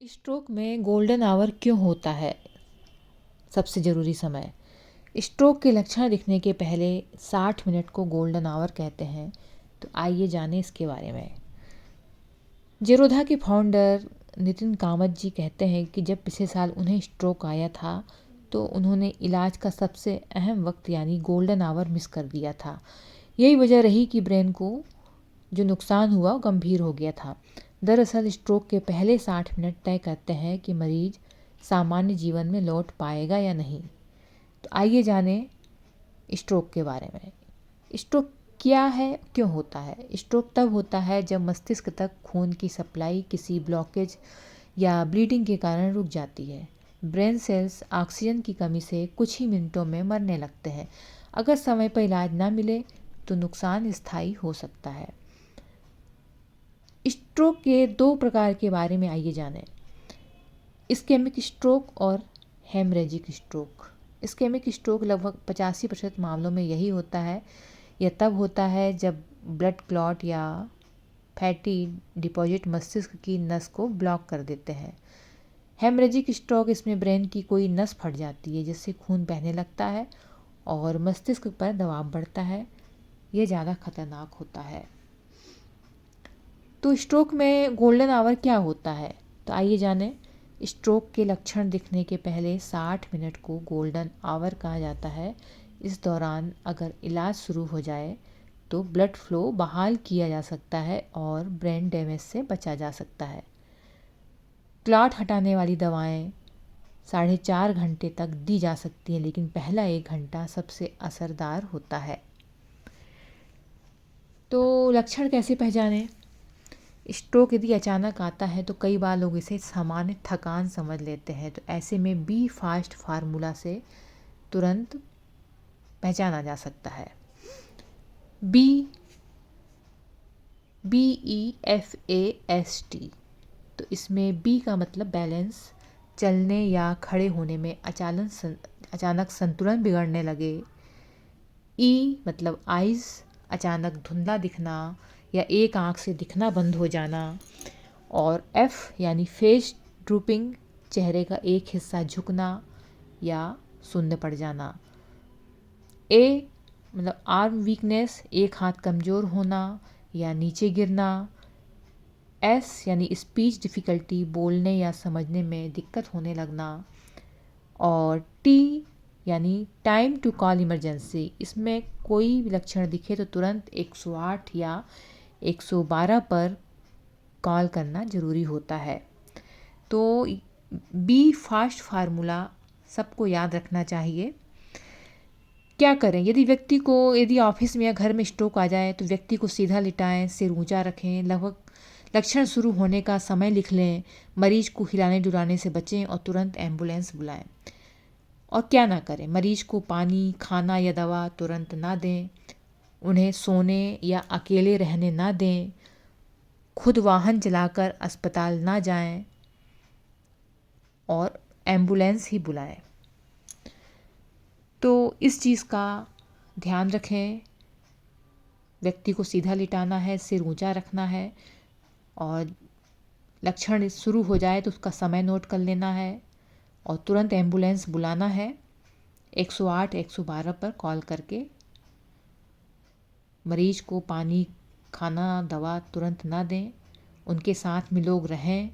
Stroke में golden hour क्यों होता है? सबसे ज़रूरी समय। स्ट्रोक के लक्षण दिखने के पहले 60 मिनट को गोल्डन आवर कहते हैं। तो आइए जानें इसके बारे में। जेरोधा के फाउंडर नितिन कामत जी कहते हैं कि जब पिछले साल उन्हें स्ट्रोक आया था तो उन्होंने इलाज का सबसे अहम वक्त यानी गोल्डन आवर मिस कर दिया था। यही वजह रही कि ब्रेन को जो नुकसान हुआ वो गंभीर हो गया था। दरअसल स्ट्रोक के पहले 60 मिनट तय करते हैं कि मरीज सामान्य जीवन में लौट पाएगा या नहीं। तो आइए जानें स्ट्रोक के बारे में। स्ट्रोक क्या है, क्यों होता है? स्ट्रोक तब होता है जब मस्तिष्क तक खून की सप्लाई किसी ब्लॉकेज या ब्लीडिंग के कारण रुक जाती है। ब्रेन सेल्स ऑक्सीजन की कमी से कुछ ही मिनटों में मरने लगते हैं। अगर समय पर इलाज ना मिले तो नुकसान स्थायी हो सकता है। स्ट्रोक के 2 प्रकार के बारे में आइए जानें। इस्केमिक स्ट्रोक और हेमरेजिक स्ट्रोक। इस्केमिक स्ट्रोक लगभग 85% मामलों में यही होता है। यह तब होता है जब ब्लड क्लॉट या फैटी डिपॉजिट मस्तिष्क की नस को ब्लॉक कर देते हैं। हेमरेजिक स्ट्रोक, इसमें ब्रेन की कोई नस फट जाती है जिससे खून बहने लगता है और मस्तिष्क पर दबाव बढ़ता है। यह ज़्यादा खतरनाक होता है। तो स्ट्रोक में गोल्डन आवर क्या होता है? तो आइए जानें। स्ट्रोक के लक्षण दिखने के पहले 60 मिनट को गोल्डन आवर कहा जाता है। इस दौरान अगर इलाज शुरू हो जाए तो ब्लड फ्लो बहाल किया जा सकता है और ब्रेन डैमेज से बचा जा सकता है। क्लॉट हटाने वाली दवाएं 4.5 घंटे तक दी जा सकती हैं, लेकिन पहला 1 घंटा सबसे असरदार होता है। तो लक्षण कैसे पहचानें? स्ट्रोक यदि अचानक आता है तो कई बार लोग इसे सामान्य थकान समझ लेते हैं। तो ऐसे में बी फास्ट फार्मूला से तुरंत पहचाना जा सकता है। BEFAST। तो इसमें बी का मतलब बैलेंस, चलने या खड़े होने में अचानक संतुलन बिगड़ने लगे। ई मतलब आइज़, अचानक धुंधला दिखना या एक आंख से दिखना बंद हो जाना। और एफ यानी फेस ड्रूपिंग, चेहरे का एक हिस्सा झुकना या शून्य पड़ जाना। ए मतलब आर्म वीकनेस, एक हाथ कमज़ोर होना या नीचे गिरना। एस यानी स्पीच डिफ़िकल्टी, बोलने या समझने में दिक्कत होने लगना। और टी यानी टाइम टू कॉल इमरजेंसी, इसमें कोई भी लक्षण दिखे तो तुरंत 108 या 112 पर कॉल करना ज़रूरी होता है। तो बी फास्ट फार्मूला सबको याद रखना चाहिए। क्या करें? यदि ऑफिस में या घर में स्ट्रोक आ जाए तो व्यक्ति को सीधा लिटाएं, सिर ऊंचा रखें, लगभग लक्षण शुरू होने का समय लिख लें, मरीज को हिलाने डुलाने से बचें और तुरंत एम्बुलेंस बुलाएं। और क्या ना करें? मरीज को पानी, खाना या दवा तुरंत ना दें, उन्हें सोने या अकेले रहने ना दें, खुद वाहन चलाकर अस्पताल ना जाएं और एम्बुलेंस ही बुलाएं। तो इस चीज़ का ध्यान रखें। व्यक्ति को सीधा लिटाना है, सिर ऊंचा रखना है और लक्षण शुरू हो जाए तो उसका समय नोट कर लेना है और तुरंत एम्बुलेंस बुलाना है। 108 112 पर कॉल करके मरीज को पानी, खाना, दवा तुरंत ना दें, उनके साथ में लोग रहें